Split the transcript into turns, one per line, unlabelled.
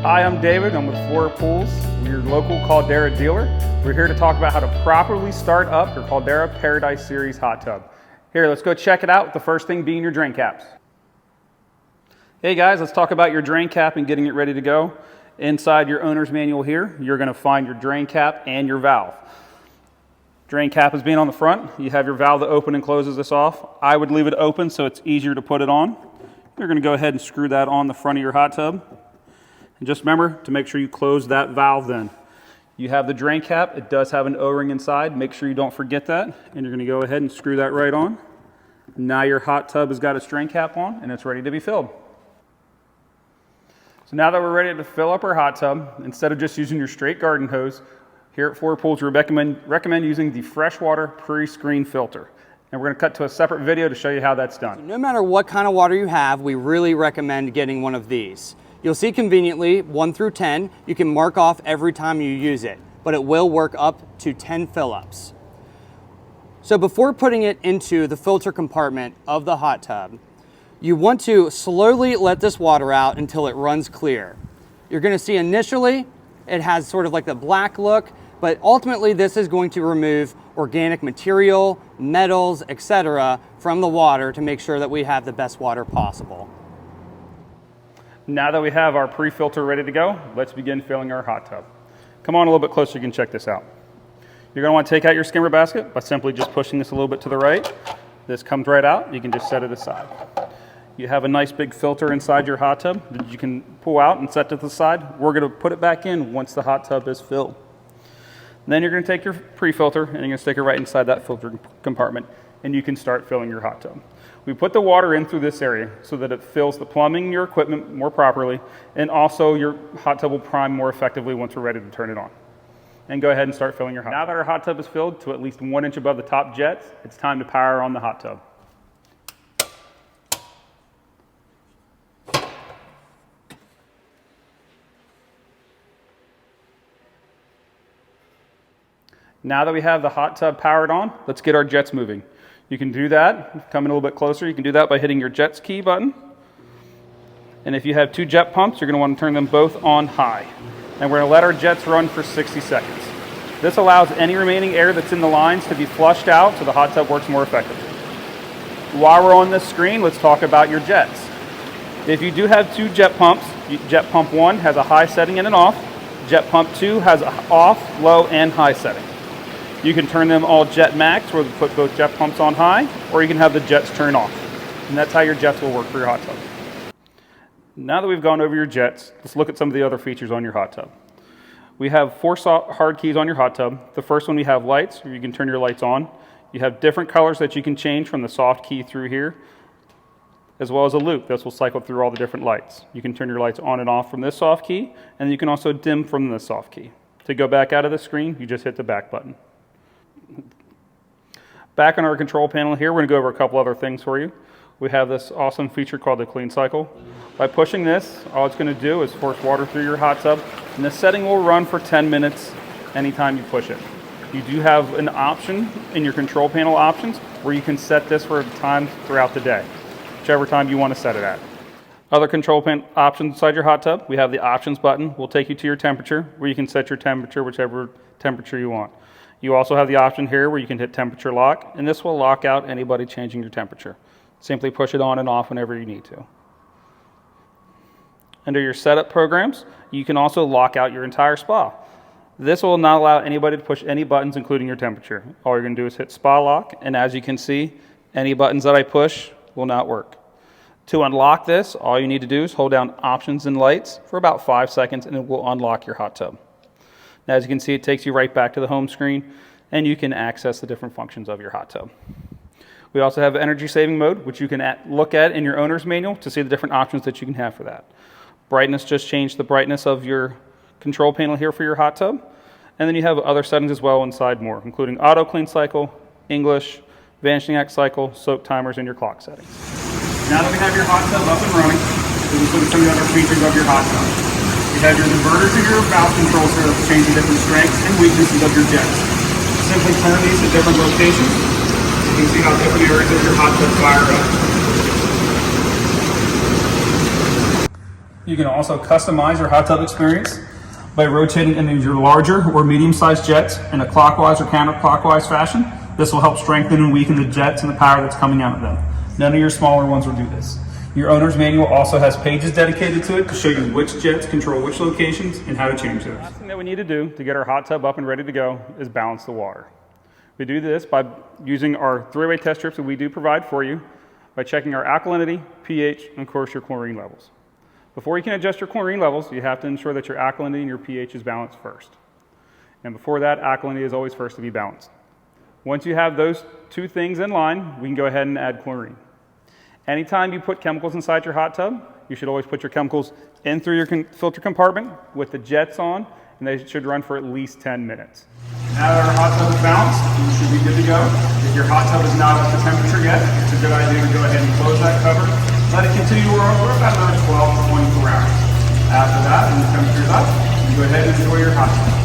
Hi, I'm David. I'm with Flohr Pools. We're your local Caldera dealer. We're here to talk about how to properly start up your Caldera Paradise Series hot tub. Here, let's go check it out, the first thing being your drain caps. Hey guys, let's talk about your drain cap and getting it ready to go. Inside your owner's manual here, you're going to find your drain cap and your valve. Drain cap is being on the front. You have your valve that opens and closes this off. I would leave it open so it's easier to put it on. You're going to go ahead and screw that on the front of your hot tub. And just remember to make sure you close that valve then. You have the drain cap. It does have an O-ring inside. Make sure you don't forget that. And you're going to go ahead and screw that right on. Now your hot tub has got its drain cap on and it's ready to be filled. So now that we're ready to fill up our hot tub, instead of just using your straight garden hose, here at Flohr Pools we recommend using the freshwater pre-screen filter. And we're going to cut to a separate video to show you how that's done.
So no matter what kind of water you have, we really recommend getting one of these. You'll see conveniently 1 through 10, you can mark off every time you use it, but it will work up to 10 fill-ups. So before putting it into the filter compartment of the hot tub, you want to slowly let this water out until it runs clear. You're going to see initially it has sort of like the black look, but ultimately this is going to remove organic material, metals, etc. from the water to make sure that we have the best water possible.
Now that we have our pre-filter ready to go, let's begin filling our hot tub. Come on a little bit closer, you can check this out. You're going to want to take out your skimmer basket by simply just pushing this a little bit to the right. This comes right out, you can just set it aside. You have a nice big filter inside your hot tub that you can pull out and set to the side. We're going to put it back in once the hot tub is filled. Then you're going to take your pre-filter and you're going to stick it right inside that filter compartment and you can start filling your hot tub. We put the water in through this area so that it fills the plumbing in your equipment more properly, and also your hot tub will prime more effectively once we're ready to turn it on. And go ahead and start filling your hot tub. Now that our hot tub is filled to at least 1 inch above the top jets, it's time to power on the hot tub. Now that we have the hot tub powered on, let's get our jets moving. You can do that, come in a little bit closer, you can do that by hitting your jets key button. And if you have 2 jet pumps, you're going to want to turn them both on high. And we're going to let our jets run for 60 seconds. This allows any remaining air that's in the lines to be flushed out so the hot tub works more effectively. While we're on this screen, let's talk about your jets. If you do have 2 jet pumps, jet pump 1 has a high setting and an off. Jet pump 2 has an off, low, and high setting. You can turn them all jet max, where we put both jet pumps on high, or you can have the jets turn off. And that's how your jets will work for your hot tub. Now that we've gone over your jets, let's look at some of the other features on your hot tub. We have 4 hard keys on your hot tub. The first one, we have lights, where you can turn your lights on. You have different colors that you can change from the soft key through here, as well as a loop. This will cycle through all the different lights. You can turn your lights on and off from this soft key, and you can also dim from this soft key. To go back out of the screen, you just hit the back button. Back on our control panel here, we're going to go over a couple other things for you. We have this awesome feature called the clean cycle. By pushing this, all it's going to do is force water through your hot tub, and this setting will run for 10 minutes anytime you push it. You do have an option in your control panel options where you can set this for a time throughout the day, whichever time you want to set it at. Other control panel options inside your hot tub, we have the options button. We'll take you to your temperature, where you can set your temperature, whichever temperature you want. You also have the option here where you can hit temperature lock, and this will lock out anybody changing your temperature. Simply push it on and off whenever you need to. Under your setup programs, you can also lock out your entire spa. This will not allow anybody to push any buttons, including your temperature. All you're going to do is hit spa lock, and as you can see, any buttons that I push will not work. To unlock this, all you need to do is hold down options and lights for about 5 seconds, and it will unlock your hot tub. Now, as you can see, it takes you right back to the home screen, and you can access the different functions of your hot tub. We also have energy saving mode, which you can look at in your owner's manual to see the different options that you can have for that. Brightness, just change the brightness of your control panel here for your hot tub. And then you have other settings as well inside more, including auto clean cycle, English, vanishing act cycle, soak timers, and your clock settings. Now that we have your hot tub up and running, we'll look at some of the other features of your hot tub. You have your inverters and your valve controls here to change the different strengths and weaknesses of your jets. Simply turn these to different locations. You can see how different areas of your hot tub fire up. You can also customize your hot tub experience by rotating into your larger or medium-sized jets in a clockwise or counterclockwise fashion. This will help strengthen and weaken the jets and the power that's coming out of them. None of your smaller ones will do this. Your owner's manual also has pages dedicated to it to show you which jets control which locations and how to change those. The last thing that we need to do to get our hot tub up and ready to go is balance the water. We do this by using our 3-way test strips that we do provide for you by checking our alkalinity, pH, and of course your chlorine levels. Before you can adjust your chlorine levels, you have to ensure that your alkalinity and your pH is balanced first. And before that, alkalinity is always first to be balanced. Once you have those two things in line, we can go ahead and add chlorine. Anytime you put chemicals inside your hot tub, you should always put your chemicals in through your filter compartment with the jets on, and they should run for at least 10 minutes. Now that our hot tub is balanced, you should be good to go. If your hot tub is not up to temperature yet, it's a good idea to go ahead and close that cover. Let it continue to roll for about another 12 to 24 hours. After that, when the temperature is up, you go ahead and enjoy your hot tub.